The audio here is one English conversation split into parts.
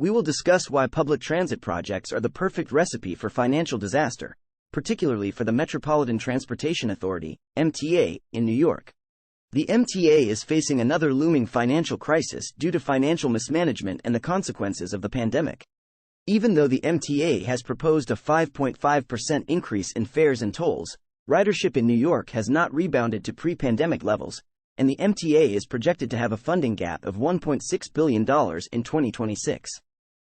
we will discuss why public transit projects are the perfect recipe for financial disaster, particularly for the Metropolitan Transportation Authority, MTA, in New York. The MTA is facing another looming financial crisis due to financial mismanagement and the consequences of the pandemic. Even though the MTA has proposed a 5.5% increase in fares and tolls, ridership in New York has not rebounded to pre-pandemic levels, and the MTA is projected to have a funding gap of $1.6 billion in 2026.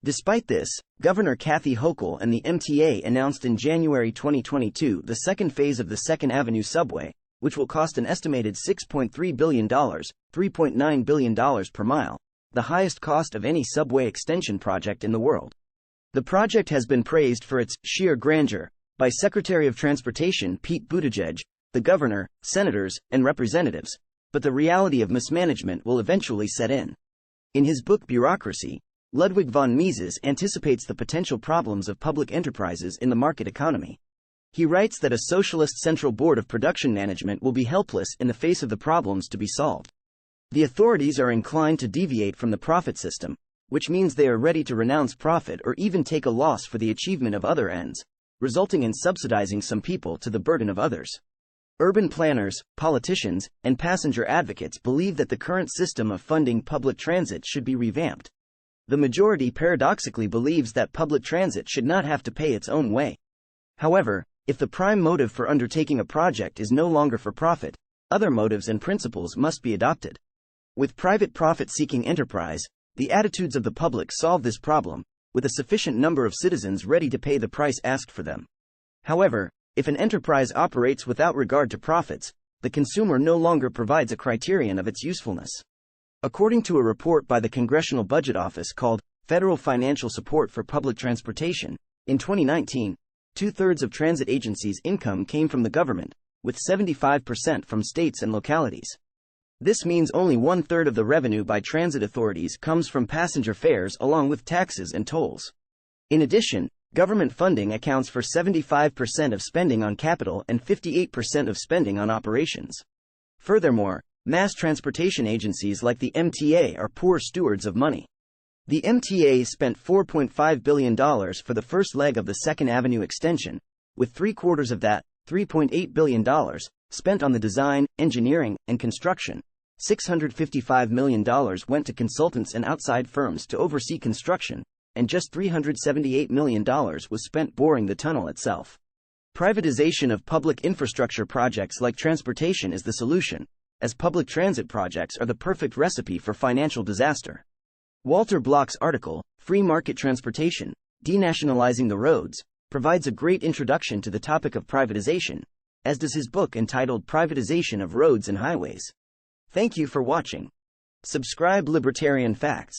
Despite this, Governor Kathy Hochul and the MTA announced in January 2022 the second phase of the 2nd Avenue subway, which will cost an estimated $6.3 billion, $3.9 billion per mile, the highest cost of any subway extension project in the world. The project has been praised for its sheer grandeur by Secretary of Transportation Pete Buttigieg, the governor, senators, and representatives, but the reality of mismanagement will eventually set in. In his book Bureaucracy, Ludwig von Mises anticipates the potential problems of public enterprises in the market economy. He writes that a socialist central board of production management will be helpless in the face of the problems to be solved. The authorities are inclined to deviate from the profit system, which means they are ready to renounce profit or even take a loss for the achievement of other ends, resulting in subsidizing some people to the burden of others. Urban planners, politicians, and passenger advocates believe that the current system of funding public transit should be revamped. The majority paradoxically believes that public transit should not have to pay its own way. However, if the prime motive for undertaking a project is no longer for profit, other motives and principles must be adopted. With private profit-seeking enterprise, the attitudes of the public solve this problem, with a sufficient number of citizens ready to pay the price asked for them. However, if an enterprise operates without regard to profits, the consumer no longer provides a criterion of its usefulness. According to a report by the Congressional Budget Office called Federal Financial Support for Public Transportation, in 2019, 2/3 of transit agencies' income came from the government, with 75% from states and localities. This means only 1/3 of the revenue by transit authorities comes from passenger fares along with taxes and tolls. In addition, government funding accounts for 75% of spending on capital and 58% of spending on operations. Furthermore, mass transportation agencies like the MTA are poor stewards of money. The MTA spent $4.5 billion for the first leg of the 2nd Avenue extension, with 3/4 of that, $3.8 billion, spent on the design, engineering, and construction. $655 million went to consultants and outside firms to oversee construction, and just $378 million was spent boring the tunnel itself. Privatization of public infrastructure projects like transportation is the solution, as public transit projects are the perfect recipe for financial disaster. Walter Block's article, Free Market Transportation, Denationalizing the Roads, provides a great introduction to the topic of privatization, as does his book entitled Privatization of Roads and Highways. Thank you for watching. Subscribe Libertarian Facts.